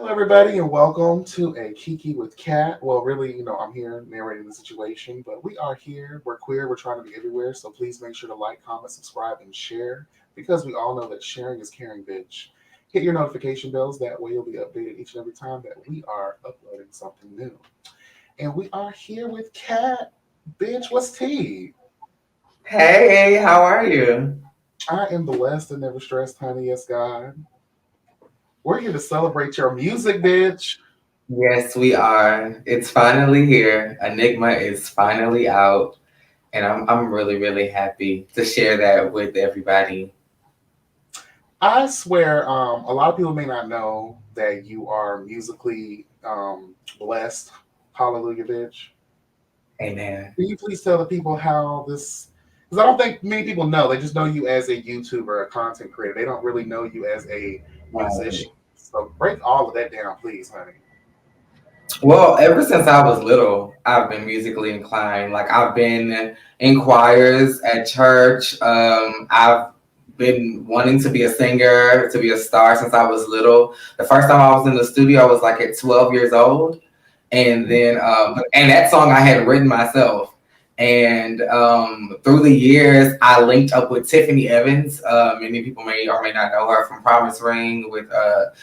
everybody, and welcome to a Kiki with Kat. Well, really, I'm here narrating the situation, but we are here. We're queer. We're trying to be everywhere. So please make sure to like, comment, subscribe, and share because we all know that sharing is caring, bitch. Hit your notification bells. That way, you'll be updated each and every time that we are uploading something new. And we are here with Kat. Bitch, what's tea? Hey, how are you? I am blessed and never stressed, honey. Yes, God. We're here to celebrate your music, bitch. Yes, we are. It's finally here. Enigma is finally out, and I'm really really happy to share that with everybody. I swear, a lot of people may not know that you are musically blessed. Hallelujah, bitch. Amen. Can you please tell the people how this? Because I don't think many people know. They just know you as a YouTuber, a content creator. They don't really know you as a Right. musician. So break all of that down, please, honey. Well, ever since I was little, I've been musically inclined. Like I've been in choirs at church. I've been wanting to be a singer, to be a star since I was little. The first time I was in the studio, I was like at 12 years old. And then and that song I had written myself. And through the years, I linked up with Tiffany Evans. Many people may or may not know her from Promise Ring with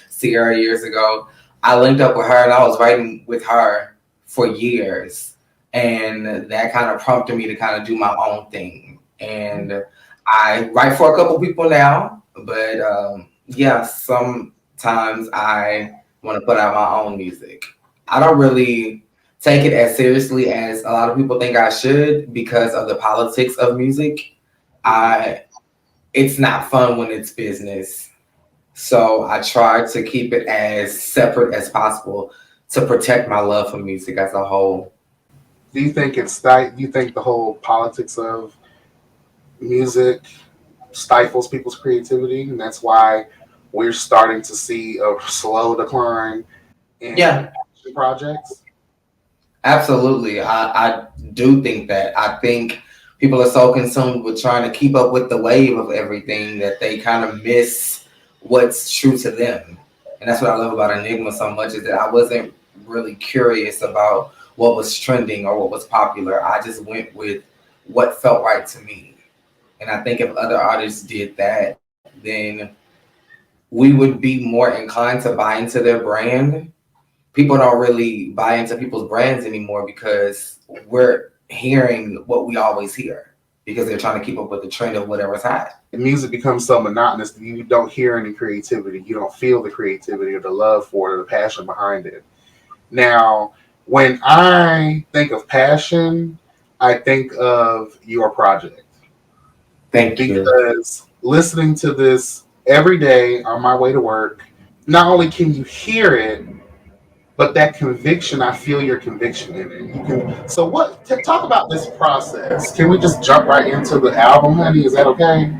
Sierra years ago. I linked up with her and I was writing with her for years. And that kind of prompted me to kind of do my own thing. And I write for a couple people now, but yeah, sometimes I want to put out my own music. I don't really take it as seriously as a lot of people think I should because of the politics of music. Mm-hmm. I It's not fun when it's business. So I try to keep it as separate as possible to protect my love for music as a whole. Do you think do you think the whole politics of music stifles people's creativity, and that's why we're starting to see a slow decline in Yeah, passion projects? absolutely. I do think that. I think people are so consumed with trying to keep up with the wave of everything that they kind of miss what's true to them. And that's what I love about Enigma so much is that I wasn't really curious about what was trending or what was popular. I just went with what felt right to me. And I think if other artists did that, then we would be more inclined to buy into their brand. People don't really buy into people's brands anymore because we're hearing what we always hear because they're trying to keep up with the trend of whatever's hot. Music becomes so monotonous that you don't hear any creativity. You don't feel the creativity or the love for it or the passion behind it. Now, when I think of passion, I think of your project Thank you. because listening to this every day on my way to work, not only can you hear it, but that conviction, I feel your conviction in it. So, talk about this process. Can we just jump right into the album, honey? Is that okay?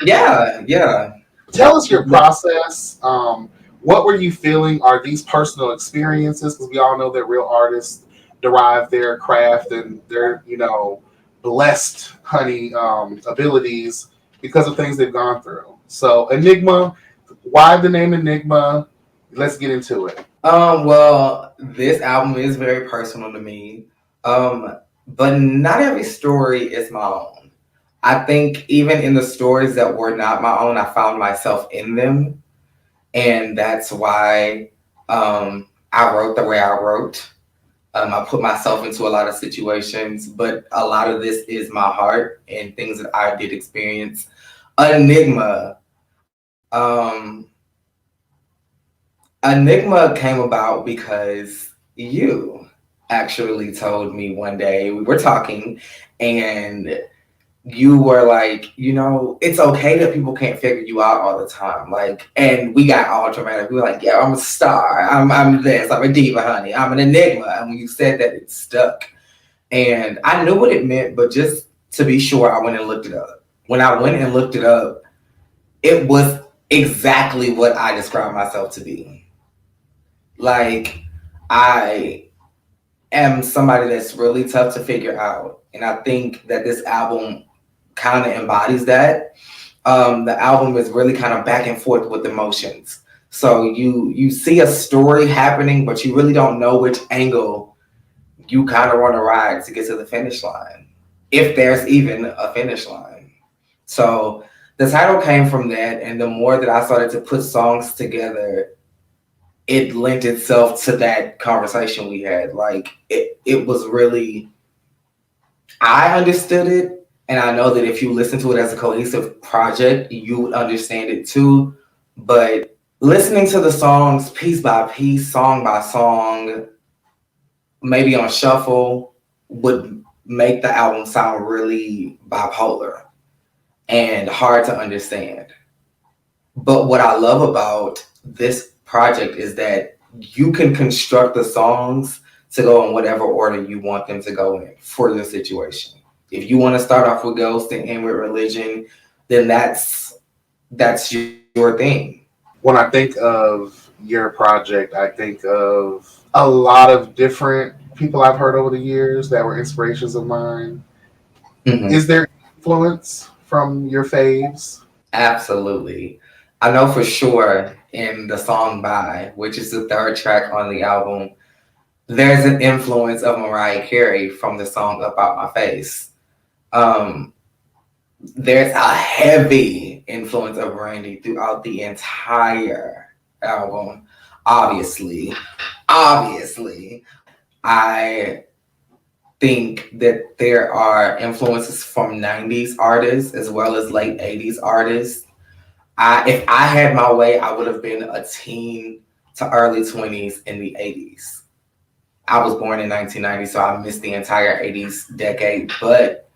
Yeah, yeah. Tell us your process. What were you feeling? Are these personal experiences? Because we all know that real artists derive their craft and their, blessed honey abilities because of things they've gone through. So, Enigma, why the name Enigma? Let's get into it. Well, this album is very personal to me. But not every story is my own. I think even in the stories that were not my own, I found myself in them. And that's why I wrote the way I wrote. I put myself into a lot of situations, but a lot of this is my heart and things that I did experience. Enigma. Um, Enigma came about because you actually told me one day we were talking and you were like, it's okay that people can't figure you out all the time. Like, and we got all dramatic. We were like, yeah, I'm a star. I'm this. I'm a diva, honey. I'm an enigma. And when you said that, it stuck. And I knew what it meant, but just to be sure, I went and looked it up. When I went and looked it up, it was exactly what I described myself to be. Like, I am somebody that's really tough to figure out. And I think that this album kind of embodies that. The album is really kind of back and forth with emotions. So you see a story happening, but you really don't know which angle you kind of want to ride to get to the finish line, if there's even a finish line. So the title came from that, and the more that I started to put songs together, it lent itself to that conversation we had. Like it was really, I understood it, and I know that if you listen to it as a cohesive project, you would understand it too. But listening to the songs piece by piece, song by song, maybe on shuffle, would make the album sound really bipolar and hard to understand. But what I love about this project is that you can construct the songs to go in whatever order you want them to go in for your situation. If you want to start off with Ghost and end with Religion, then that's your thing. When I think of your project, I think of a lot of different people I've heard over the years that were inspirations of mine. Mhm. Is there influence from your faves? Absolutely. I know for sure in the song Bye, which is the third track on the album, there's an influence of Mariah Carey from the song About My Face. Um, there's a heavy influence of Brandy throughout the entire album. Obviously, obviously, I think that there are influences from 90s artists as well as late 80s artists. If I had my way, I would have been a teen to early 20s in the 80s. I was born in 1990, so I missed the entire 80s decade, but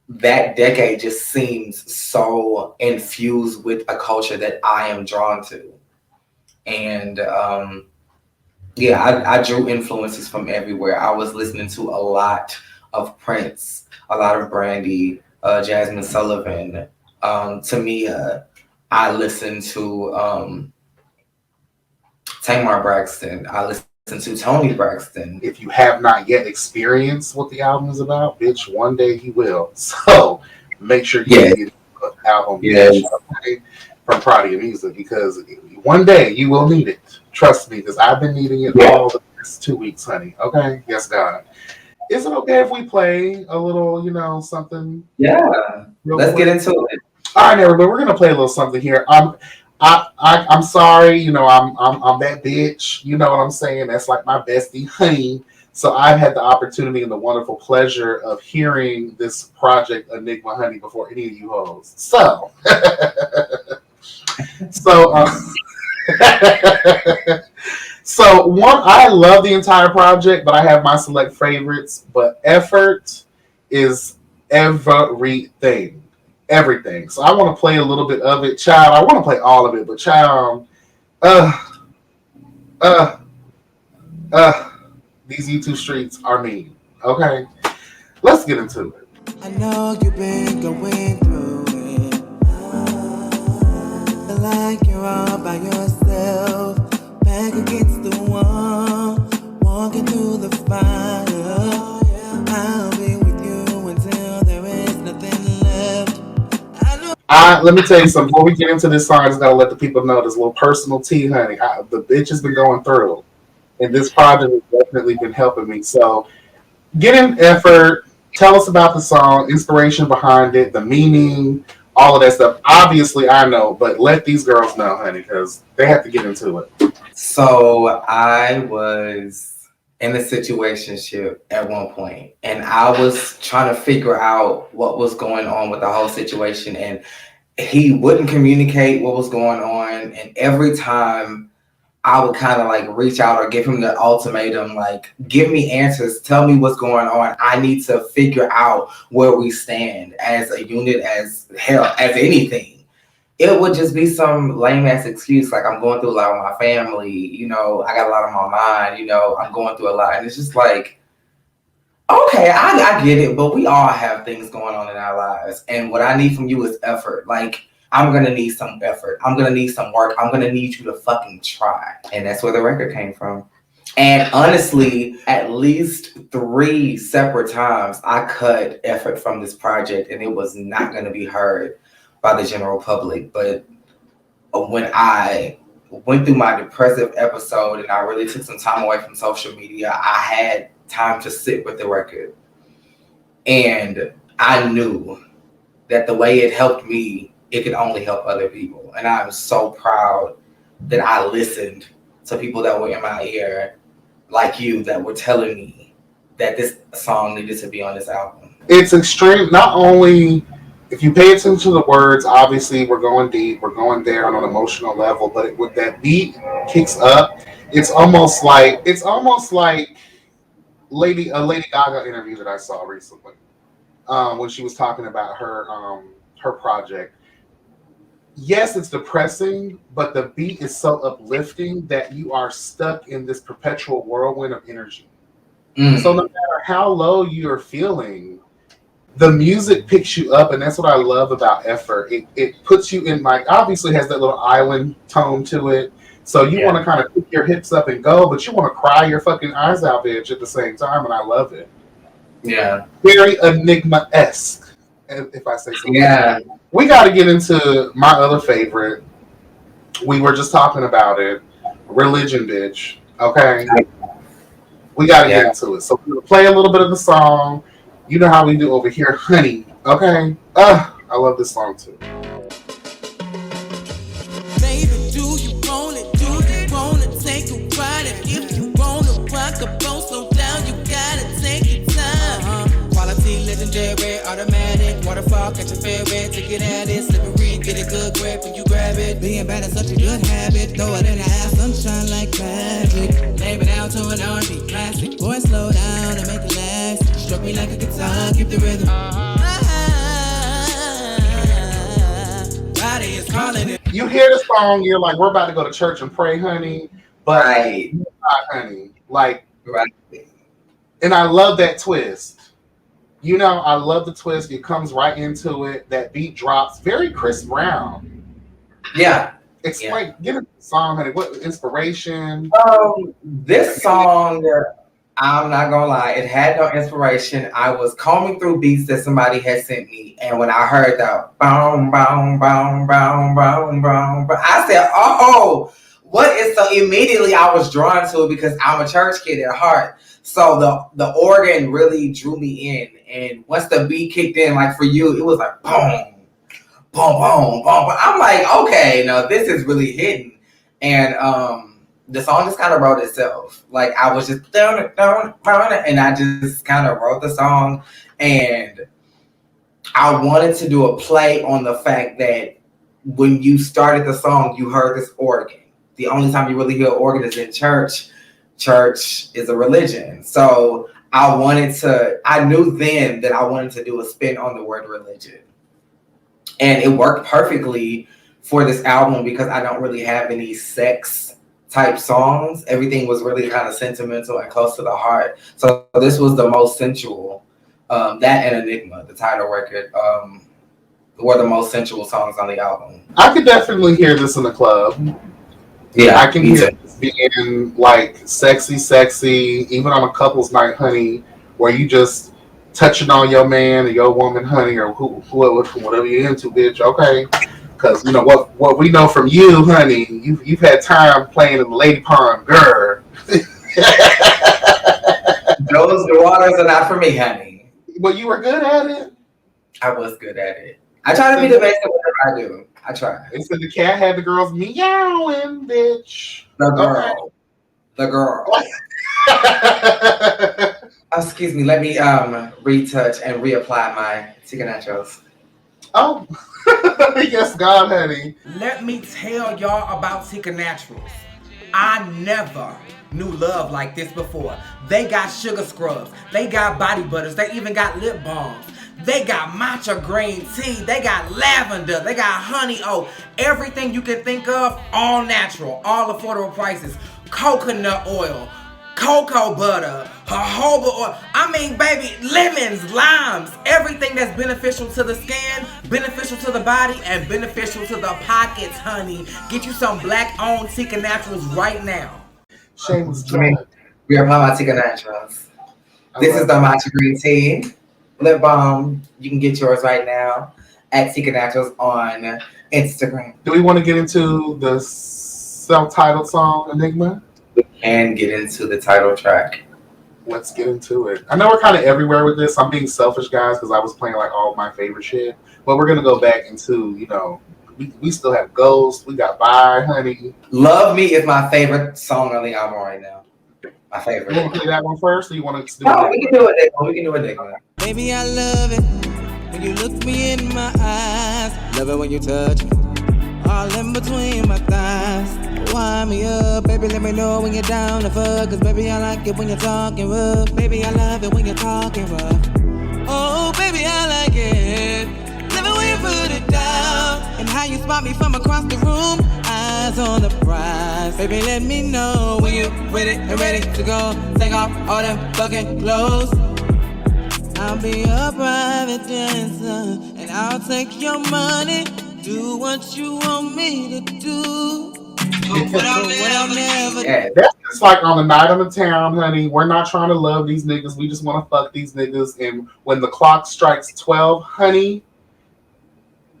that decade just seems so infused with a culture that I am drawn to. And yeah, I drew influences from everywhere. I was listening to a lot of Prince, a lot of Brandy, Jasmine Sullivan, Tamia. I listened to Tamar Braxton. I listened to Tony Braxton. If you have not yet experienced what the album is about, bitch, one day you will. So make sure you Yeah, get the album, yeah. bitch, okay, from Proud of Your Music, because one day you will need it. Trust me, because I've been needing it Yeah. all the past 2 weeks, honey. Okay? Yes, God. Is it okay if we play a little, something Yeah. real Let's get quick? into it. All right, everybody, we're gonna play a little something here. I'm sorry, I'm that bitch. You know what I'm saying? That's like my bestie, honey. So I've had the opportunity and the wonderful pleasure of hearing this project, Enigma, honey, before any of you hoes. So, so, so one, I love the entire project, but I have my select favorites. But effort is everything, everything. So I want to play a little bit of it, child. I want to play all of it, but child, uh, uh, uh, these YouTube streets are mean. Okay, let's get into it. I know you've been going through it. Feel like you're all by yourself, back against the wall, walking through the fire. I'll be with you until there is nothing left. I know. Let me tell you something. Before we get into this song, I just gotta let the people know this little personal tea, honey. The bitch has been going through, and this project has definitely been helping me. So get in effort. Tell us about the song, inspiration behind it, the meaning, all of that stuff. Obviously, I know, but let these girls know, honey, because they have to get into it. So I was in a situationship at one point, and I was trying to figure out what was going on with the whole situation, and he wouldn't communicate what was going on, and every time I would kind of like reach out or give him the ultimatum, like, give me answers, tell me what's going on. I need to figure out where we stand as a unit, as hell, as anything. It would just be some lame ass excuse, like I'm going through a lot with my family, I got a lot on my mind, I'm going through a lot. And it's just like, okay, I get it, but we all have things going on in our lives. And what I need from you is effort. Like, I'm gonna need some effort. I'm gonna need some work. I'm gonna need you to fucking try. And that's where the record came from. And honestly, at least 3 separate times I cut effort from this project and it was not gonna be heard by the general public. But when I went through my depressive episode and I really took some time away from social media, I had time to sit with the record. And I knew that the way it helped me, it could only help other people. And I'm so proud that I listened to people that were in my ear, like you, that were telling me that this song needed to be on this album. It's extreme. Not only if you pay attention to the words, obviously we're going deep, we're going there on an emotional level. But with that beat kicks up, it's almost like Lady Gaga interview that I saw recently, when she was talking about her project. Yes, it's depressing, but the beat is so uplifting that you are stuck in this perpetual whirlwind of energy. So no matter how low you're feeling, the music picks you up, and that's what I love about Effort. It puts you in, like, obviously has that little island tone to it. So you want to kind of pick your hips up and go, but you want to cry your fucking eyes out, bitch, at the same time, and I love it. Yeah. Very Enigma-esque, if I say so. Yeah. We got to get into my other favorite. We were just talking about it. Religion, bitch. Okay? We got to get into it. So we're going to play a little bit of the song. You know how we do over here, honey. Okay? I love this song too. Baby, do you want it? Do you want to take a ride? And if you want to rock a boat, slow down, you gotta take your time. Quality, legendary, automatic. Waterfall, catch a fair red, take it at it. Slippery, get a good grip when you grab it. Being bad is such a good habit. Throw it in the ass, sunshine like magic. Lay it down to an R&B classic. Boy, slow down and make it last. Struck me like a guitar, keep the rhythm. Body is calling it. You hear the song, you're like, we're about to go to church and pray, honey. But Right. not, honey. Like, Right. and I love that twist. You know, I love the twist. It comes right into it. That beat drops. Very Chris Brown. Yeah. Explain, give it the song, honey. What inspiration? This song, I'm not gonna lie, it had no inspiration. I was combing through beats that somebody had sent me, and when I heard that boom, boom, boom, boom, boom, boom, I said, "Oh, what is?" So immediately I was drawn to it because I'm a church kid at heart. So the organ really drew me in, and once the beat kicked in, like for you, it was like boom, boom, boom, boom. I'm like, okay, no, this is really hitting, and the song just kind of wrote itself. Like I was just and I just kind of wrote the song, and I wanted to do a play on the fact that when you started the song, you heard this organ. The only time you really hear organ is in church. Church is a religion. So I knew then that I wanted to do a spin on the word religion. And it worked perfectly for this album because I don't really have any sex type songs. Everything was really kind of sentimental and close to the heart. So this was the most sensual. That and Enigma, the title record, were the most sensual songs on the album. I could definitely hear this in the club. Yeah, I can hear this being like sexy, even on a couple's night, honey, where you just touching on your man or your woman, honey, or whatever you're into, bitch. Okay, because you know what we know from you, honey. You've had time playing in the lady pond, girl. Those waters are not for me, honey. But you were good at it. I was good at it. I try to be the best at whatever I do. I try. They said the cat had the girls meowing, bitch. The girl. The girl. Excuse me. Let me retouch and reapply my Tika Nachos. Oh, yes, God, honey. Let me tell y'all about Tika Naturals. I never knew love like this before. They got sugar scrubs. They got body butters. They even got lip balms. They got matcha green tea. They got lavender. They got honey oat. Everything you can think of, all natural, all affordable prices. Coconut oil, cocoa butter, jojoba oil. I mean, baby, lemons, limes, everything that's beneficial to the skin, beneficial to the body, and beneficial to the pockets, honey. Get you some black-owned Tika Naturals right now. Shameless plug. Reapply my Tika Naturals. This is the matcha green tea. Lip balm. You can get yours right now at Tika Naturals on Instagram. Do we want to get into the self-titled song, Enigma? And get into the title track. Let's get into it. I know we're kind of everywhere with this. I'm being selfish, guys, because I was playing like all my favorite shit. But we're gonna go back into, we still have Ghost. We got Bye, Honey. Love Me is my favorite song on the album right now. My favorite. You want to play that one first, or you want to do No, it? we can do it. We can do it. Baby, I love it when you look me in my eyes. Love it when you touch me, all in between my thighs. Wind me up, baby, let me know when you're down to fuck. Cause baby, I like it when you're talking rough. Baby, I love it when you're talking rough. Oh, baby, I like it. Love it when you put it down. And how you spot me from across the room. Eyes on the prize. Baby, let me know when you with it and ready to go. Take off all them fucking clothes. I'll be your private dancer, and I'll take your money. Do what you want me to do. But I'll never. Yeah. That's just like on the night on the town, honey. We're not trying to love these niggas. We just want to fuck these niggas. And when the clock strikes 12, honey,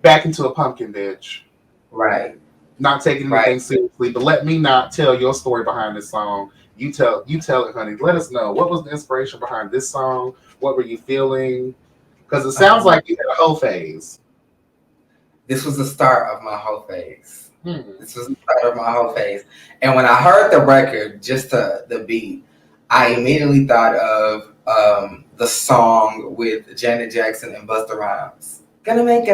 back into a pumpkin, bitch. Right. Not taking anything seriously, but let me not tell your story behind this song. You tell it, honey. Let us know. What was the inspiration behind this song? What were you feeling? Because it sounds like you had a whole phase. This was the start of my whole phase. This was the start of my whole phase. And when I heard the record, just the beat, I immediately thought of the song with Janet Jackson and Busta Rhymes. Gonna make.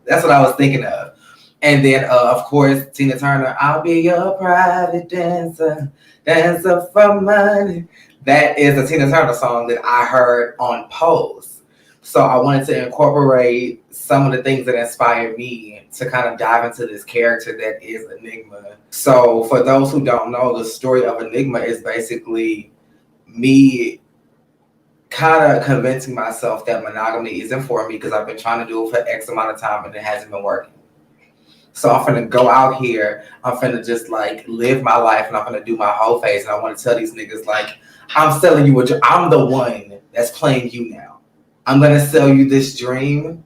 That's what I was thinking of. And then, of course, Tina Turner, I'll be your private dancer, dancer for money. That is a Tina Turner song that I heard on Pose. So I wanted to incorporate some of the things that inspired me to kind of dive into this character that is Enigma. So for those who don't know, the story of Enigma is basically me kind of convincing myself that monogamy isn't for me because I've been trying to do it for X amount of time and it hasn't been working. So I'm finna go out here, I'm finna just like live my life and I'm finna do my whole phase. And I want to tell these niggas like, I'm selling you I'm the one that's playing you now. I'm gonna sell you this dream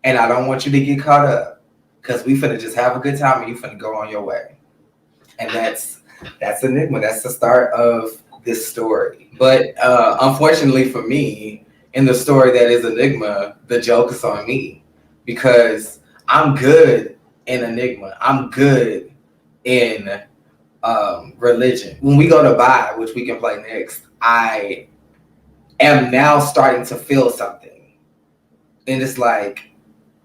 and I don't want you to get caught up because we finna just have a good time and you finna go on your way. And that's Enigma. That's the start of this story. But unfortunately for me, in the story that is Enigma, the joke is on me because I'm good in Enigma. I'm good in religion. When we go to Bye, which we can play next, I am now starting to feel something. And it's like,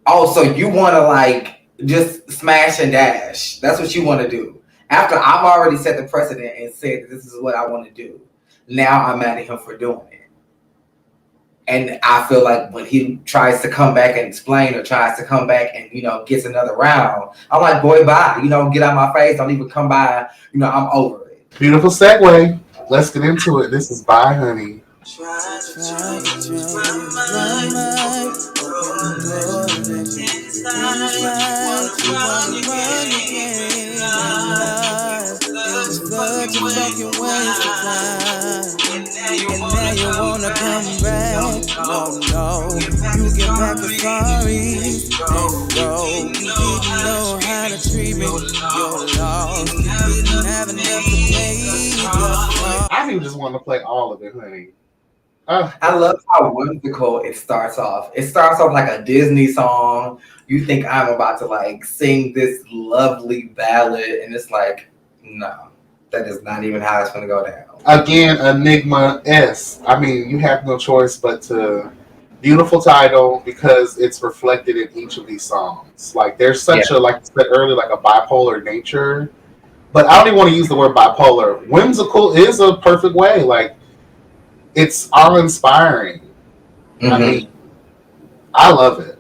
oh, so you want to like just smash and dash. That's what you want to do. After I've already set the precedent and said that this is what I want to do. Now I'm mad at him for doing it. And I feel like when he tries to come back and explain or tries to come back and, gets another round, I'm like, boy, bye. Get out my face. Don't even come by. I'm over it. Beautiful segue. Let's get into it. This is Bye, Honey. Such a fucking waste of time. And now you wanna come back. No, you get back the sorries and go. You didn't know how to treat me. You're lost. You didn't have enough to pay your car. I even just want to play all of it, honey. I love how whimsical it starts off. It starts off like a Disney song. You think I'm about to like sing this lovely ballad, and it's like, no, that is not even how it's gonna go down. Again, Enigma S. I mean, you have no choice but to. Beautiful title because it's reflected in each of these songs. Like there's such a, like you said earlier, like a bipolar nature. But I don't even want to use the word bipolar. Whimsical is a perfect way. Like it's awe-inspiring. I mean, I love it.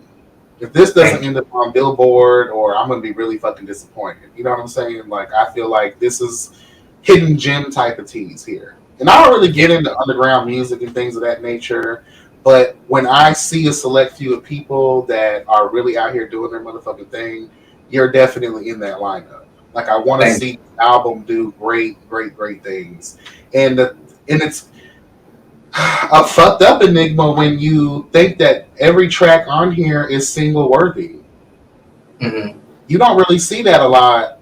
If this doesn't end up on Billboard, or I'm gonna be really fucking disappointed. You know what I'm saying? Like I feel like this is hidden gem type of tease here. And I don't really get into underground music and things of that nature. But when I see a select few of people that are really out here doing their motherfucking thing, you're definitely in that lineup. Like I want to see the album do great things. And it's a fucked up Enigma when you think that every track on here is single worthy. You You don't really see that a lot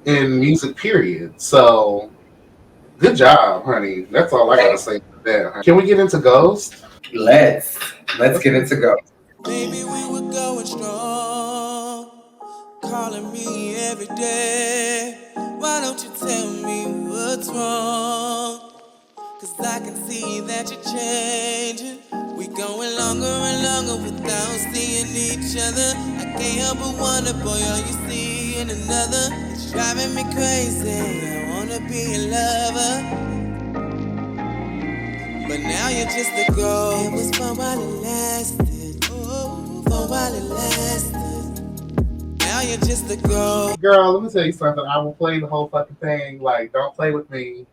in music, period. So good job, honey. That's all I gotta say about that. Honey. Can we get into Ghost? Let's let's Let's get get it into to go. Baby, we were going strong, calling me every day. Why don't you tell me what's wrong? Cause I can see that you're changing. We going longer and longer without seeing each other. I can't help but wonder, boy, are you seeing another? It's driving me crazy. I wanna be a lover, but now you're just a ghost. It was for while it lasted. Oh, for while it lasted. Now you're just a ghost. Girl, let me tell you something. I will play the whole fucking thing. Like, don't play with me.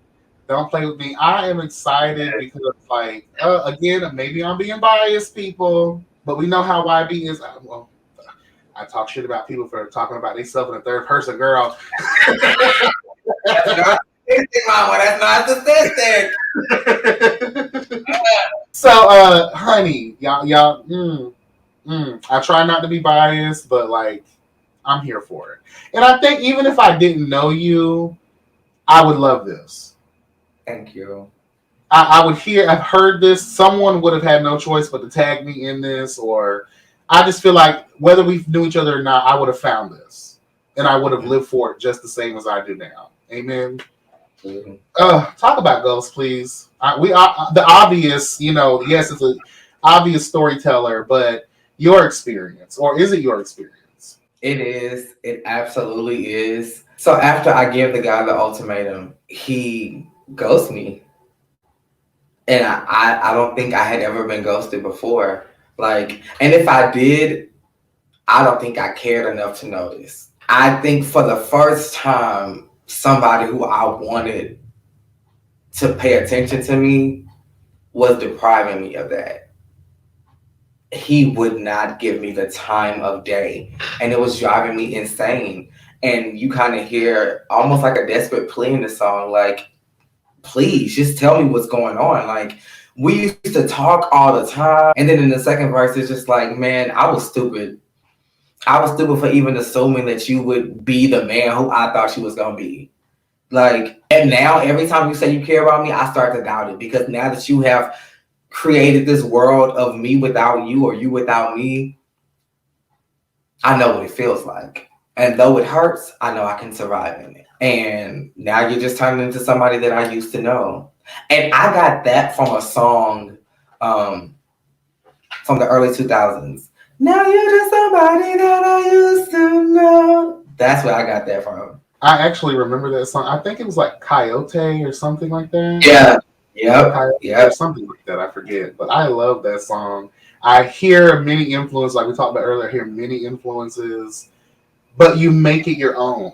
Don't play with me. I am excited because, like, again, maybe I'm being biased, people, but we know how YB is. Well, I talk shit about people for talking about themselves in the third person, girl. That's not statistic, mama. That's not statistic. So, honey, y'all, I try not to be biased, but like, I'm here for it. And I think even if I didn't know you, I would love this. Thank you. I would I've heard this. Someone would have had no choice but to tag me in this, or I just feel like whether we knew each other or not, I would have found this, and I would have lived for it just the same as I do now. Amen. Mm-hmm. Talk about Ghost, please. We are the obvious. Yes, it's an obvious storyteller, but your experience, or is it your experience? It is. It absolutely is. So after I give the guy the ultimatum, he ghosts me. And I don't think I had ever been ghosted before. Like, and if I did, I don't think I cared enough to notice. I think for the first time, somebody who I wanted to pay attention to me was depriving me of that. He would not give me the time of day, and it was driving me insane. And you kind of hear almost like a desperate plea in the song, like, please just tell me what's going on. Like, we used to talk all the time. And then in the second verse, it's just like, man, I was stupid. I was stupid for even assuming that you would be the man who I thought you was going to be. Like, and now every time you say you care about me, I start to doubt it, because now that you have created this world of me without you, or you without me, I know what it feels like. And though it hurts, I know I can survive in it. And now you're just turning into somebody that I used to know. And I got that from a song from the early 2000s. Now you're just somebody that I used to know. That's where I got that from. I actually remember that song. I think it was like Coyote or something like that. Yeah. Yep. Coyote Yep. or something like that. I forget. But I love that song. I hear many influences, like we talked about earlier, I hear many influences, but you make it your own.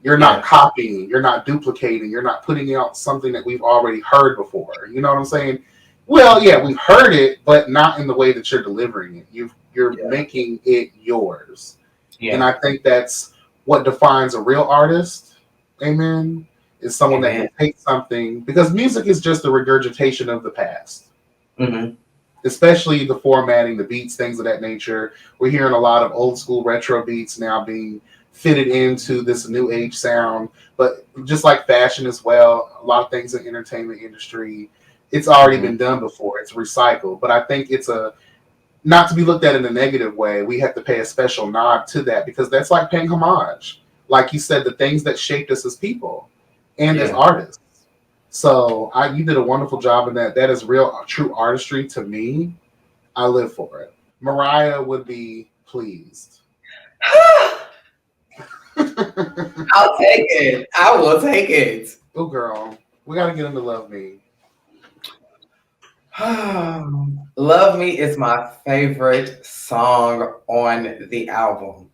You're not copying, you're not duplicating, you're not putting out something that we've already heard before. You know what I'm saying? Well, yeah, we've heard it, but not in the way that you're delivering it. You're making it yours. Yeah. And I think that's what defines a real artist. Amen. Is someone that can take something, because music is just a regurgitation of the past. Mm-hmm. Especially the formatting, the beats, things of that nature. We're hearing a lot of old school retro beats now being fitted into this new age sound, but just like fashion as well, a lot of things in the entertainment industry, it's already been done before. It's recycled, but I think it's not to be looked at in a negative way. We have to pay a special nod to that, because that's like paying homage. Like you said, the things that shaped us as people and as artists. So you did a wonderful job in that. That is real, true artistry to me. I live for it. Mariah would be pleased. I'll take it. I will take it. Oh, girl. We got to get into Love Me. Love Me is my favorite song on the album.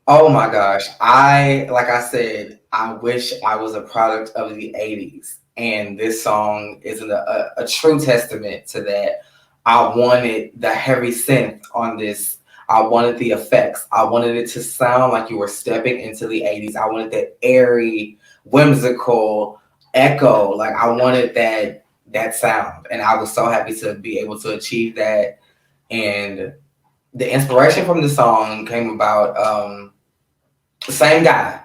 Oh my gosh. Like I said, I wish I was a product of the 80s. And this song is a true testament to that. I wanted the heavy synth on this. I wanted the effects. I wanted it to sound like you were stepping into the 80s. I wanted that airy, whimsical echo. Like, I wanted that sound. And I was so happy to be able to achieve that. And the inspiration from the song came about Same guy.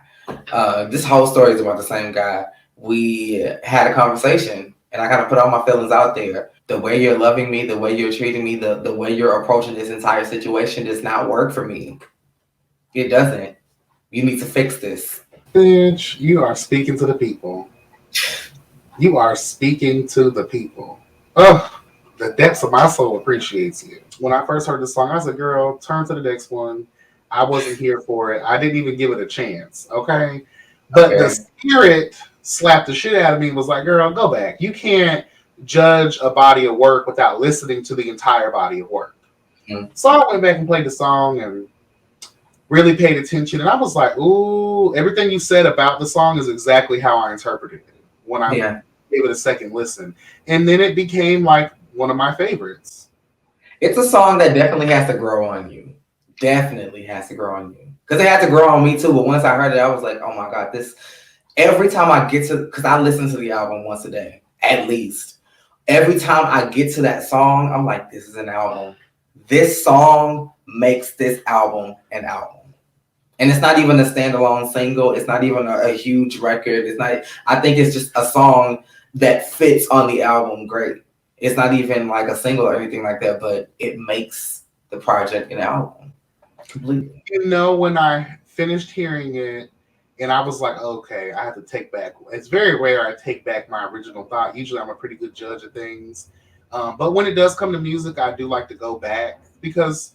This whole story is about the same guy. We had a conversation, and I kind of put all my feelings out there. The way you're loving me, the way you're treating me, the way you're approaching this entire situation does not work for me. It doesn't. You need to fix this. Bitch, you are speaking to the people. You are speaking to the people. Ugh, the depths of my soul appreciates you. When I first heard the song, I said, girl, turn to the next one. I wasn't here for it. I didn't even give it a chance, okay? But the Okay. spirit slapped the shit out of me and was like, girl, go back. You can't judge a body of work without listening to the entire body of work. Mm. So I went back and played the song and really paid attention. And I was like, ooh, everything you said about the song is exactly how I interpreted it when I Yeah. gave it a second listen. And then it became like one of my favorites. It's a song that definitely has to grow on you. Definitely has to grow on you. Because it had to grow on me too. But once I heard it, I was like, oh my God, this. Every time I get to, because I listen to the album once a day, at least. Every time I get to that song, I'm like, this is an album. This song makes this album an album. And it's not even a standalone single. It's not even a huge record. It's not, I think it's just a song that fits on the album great. It's not even like a single or anything like that, but it makes the project an album completely. You know, when I finished hearing it, and I was like, okay, I have to take back. It's very rare I take back my original thought. Usually, I'm a pretty good judge of things, but when it does come to music, I do like to go back because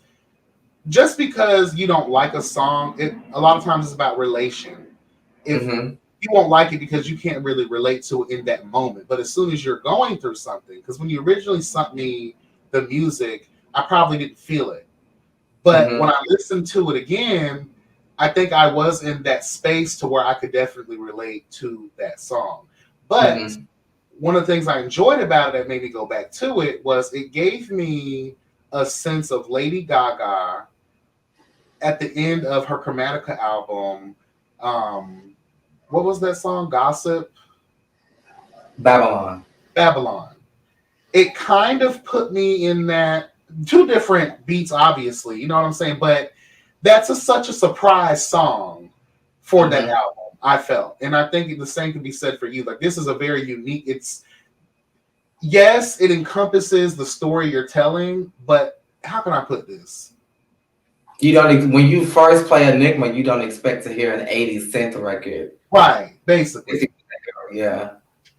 just because you don't like a song, it a lot of times it's about relation. If Mm-hmm. you won't like it because you can't really relate to it in that moment, but as soon as you're going through something, because when you originally sent me the music, I probably didn't feel it. But when Mm-hmm. I listened to it again, I think I was in that space to where I could definitely relate to that song. But Mm-hmm. one of the things I enjoyed about it that made me go back to it was it gave me a sense of Lady Gaga at the end of her Chromatica album. Um, what was that song? Gossip? Babylon. Babylon. It kind of put me in that two different beats, obviously, you know what I'm saying? But that's such a surprise song for that Mm-hmm. album, I felt. And I think the same can be said for you. Like, this is a very unique, it's, yes, it encompasses the story you're telling, but how can I put this? You don't when you first play Enigma, you don't expect to hear an '80s synth record. Right, basically. Yeah,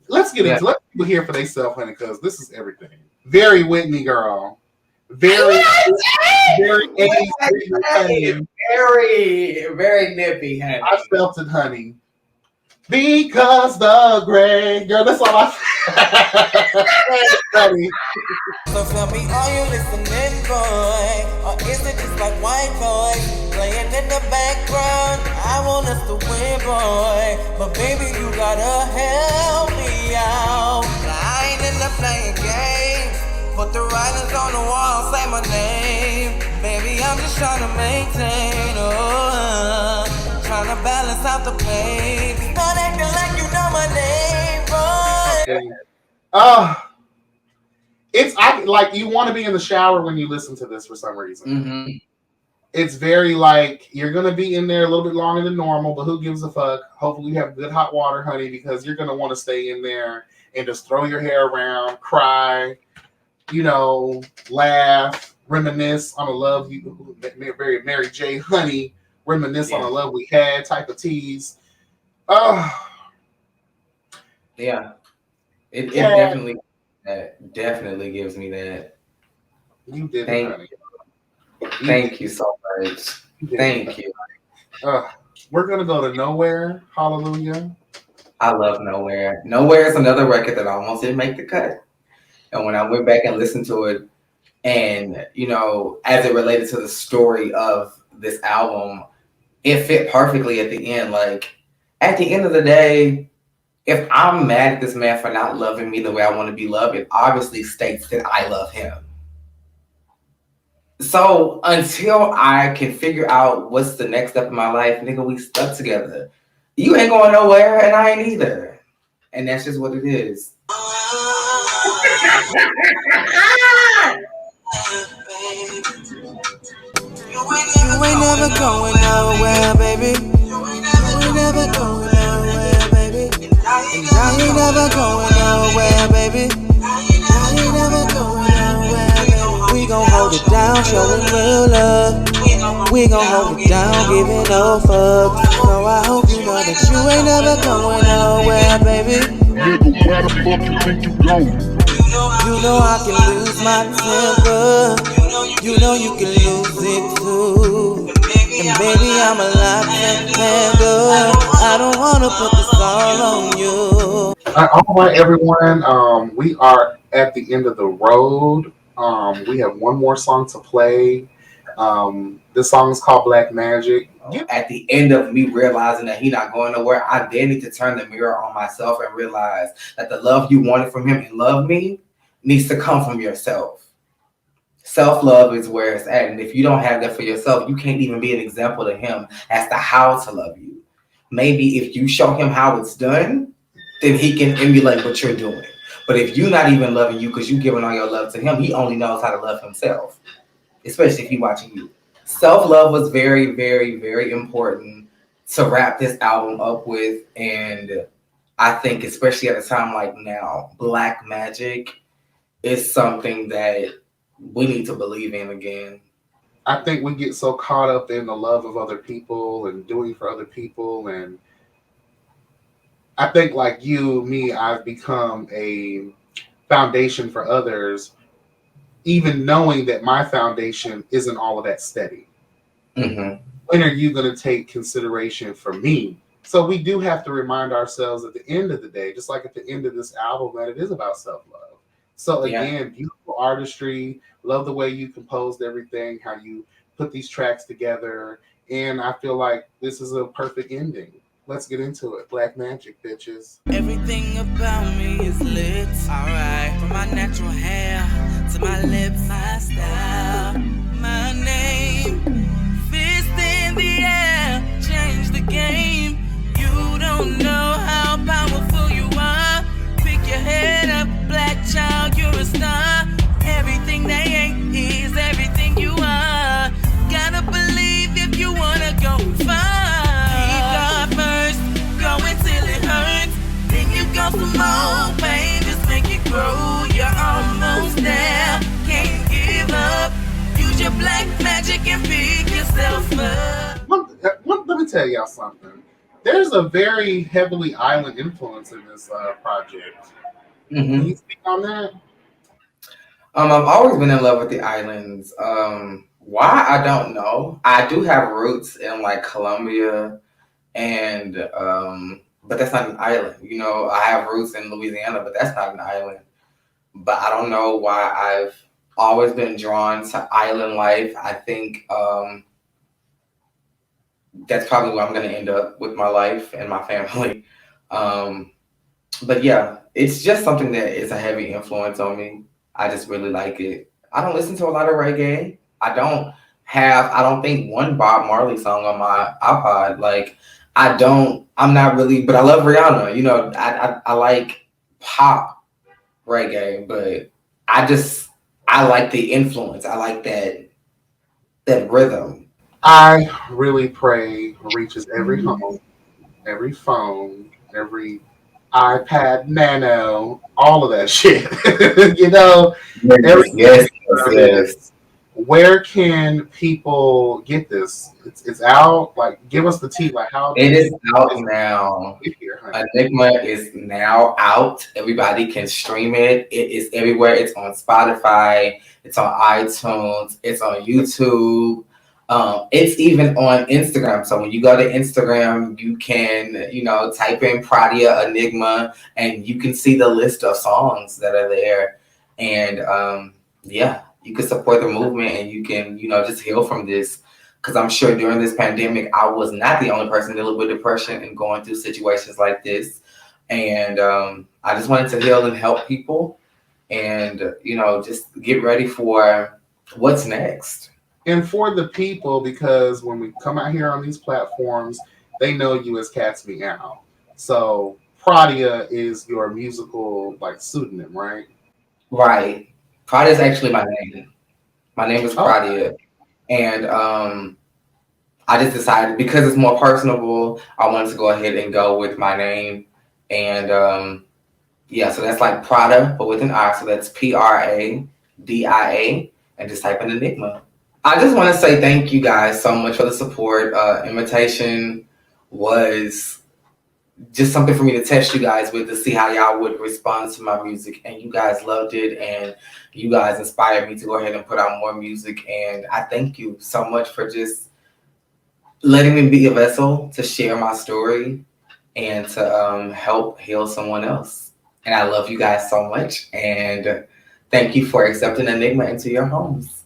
Let's get yeah. into, let people hear for themselves, honey, because this is everything. Very Whitney, girl. Very, very 80s Whitney, honey. Very, very nippy, honey. I felt it, honey. Because the gray girl, that's all I honey. So tell me, are you listening, boy? Or is it just like white boys playing in the background? I want us to win, boy. But baby, you gotta help me out. I ain't into playing games. Put the writings on the wall, say my name. Baby, I'm just trying to maintain, trying to balance out the pain. Not acting like you know my name, boy. Okay. Oh, it's I like you want to be in the shower when you listen to this for some reason. Mm-hmm. It's very like you're gonna be in there a little bit longer than normal, but who gives a fuck? Hopefully you have good hot water, honey, because you're gonna want to stay in there and just throw your hair around, cry, laugh, reminisce on a love you very Mary J. Honey, reminisce on Yeah. a love we had type of tease. Oh, Yeah. It yeah, definitely gives me that. you did it, Thank honey. You did, thank you so much. you did it. Thank you. We're gonna go to Nowhere. Hallelujah. I love Nowhere. Nowhere is another record that almost didn't make the cut. And when I went back and listened to it, and as it related to the story of this album, it fit perfectly at the end. Like at the end of the day, if I'm mad at this man for not loving me the way I want to be loved, it obviously states that I love him. So until I can figure out what's the next step in my life, nigga, we stuck together. You ain't going nowhere, and I ain't either. And that's just what it is. You ain't never going nowhere, baby. ain't never going nowhere, baby. And I ain't never going nowhere, baby. And I ain't never going nowhere, baby. We gon' hold it down, showing real love. We gon' hold it down, giving no fucks. So I hope you know that you ain't never going nowhere, baby. Nigga, where the fuck you think you going? You know I can lose my temper. You know you can lose it too. And baby, I'm a lot to handle. I don't wanna put this all on you. All right, everyone. We are at the end of the road. We have one more song to play. This song is called Black Magic. At the end of me realizing that he not going nowhere, I then need to turn the mirror on myself and realize that the love you wanted from him and love me needs to come from yourself. Self-love is where it's at. And if you don't have that for yourself, you can't even be an example to him as to how to love you. Maybe if you show him how it's done, then he can emulate what you're doing. But if you're not even loving you because you're giving all your love to him, he only knows how to love himself, especially if he's watching you. Self-love was very, very, very important to wrap this album up with. And I think, especially at a time like now, Black Magic is something that we need to believe in again. I think we get so caught up in the love of other people and doing for other people. And I think, like you, me, I've become a foundation for others, even knowing that my foundation isn't all of that steady. Mm-hmm. When are you going to take consideration for me? So we do have to remind ourselves at the end of the day, just like at the end of this album, that it is about self-love. So Yeah. again, beautiful artistry. Love the way you composed everything, how you put these tracks together. And I feel like this is a perfect ending. Let's get into it. Black Magic, bitches. Everything about me is lit, alright. From my natural hair to my lips, my style, my name, fist in the air, change the game. You don't know how powerful you are. Pick your head up, black child, you're a star. Everything they ain't is everything you are. Gotta believe if you wanna go far. Keep God first, go until it hurts. Then you go some more pain, just make it grow. You're almost there, can't give up. Use your black magic and pick yourself up. Let me tell y'all something. There's a very heavily island influence in this project. Can you Mm-hmm. speak on that? I've always been in love with the islands. Why I don't know. I do have roots in like Colombia and but that's not an island. You know, I have roots in Louisiana, but that's not an island. But I don't know why I've always been drawn to island life. I think that's probably where I'm gonna end up with my life and my family. Um, but yeah, it's just something that is a heavy influence on me. I just really like it. I don't listen to a lot of reggae. I don't think one Bob Marley song on my iPod. Like, I'm not really, but I love Rihanna. You know, I like pop reggae, but I like the influence. I like that rhythm. I really pray reaches every home, every phone, every iPad Nano, all of that shit. You know, Yes, every yes, yes, of yes. this. Where can people get this? It's out. Like, give us the tea. Like, how It can is people out now. get here, honey? Enigma is now out. Everybody can stream it. It is everywhere. It's on Spotify. It's on iTunes. It's on YouTube. It's even on Instagram. So when you go to Instagram, you can, type in Pradia Enigma and you can see the list of songs that are there. And yeah, you can support the movement and you can, just heal from this. Because I'm sure during this pandemic, I was not the only person dealing with depression and going through situations like this. And I just wanted to heal and help people and, just get ready for what's next. And for the people, because when we come out here on these platforms, they know you as Cats Meow. So Pradia is your musical like pseudonym, right? Right. Pradia is actually my name. My name is Oh, Pradia. And I I just decided because it's more personable, I wanted to go ahead and go with my name. And yeah, so that's like Prada, but with an I. So that's Pradia, and just type in Enigma. I just want to say thank you guys so much for the support. Invitation was just something for me to test you guys with to see how y'all would respond to my music, and you guys loved it, and you guys inspired me to go ahead and put out more music. And I thank you so much for just letting me be a vessel to share my story and to help heal someone else. And I love you guys so much, and thank you for accepting Enigma into your homes.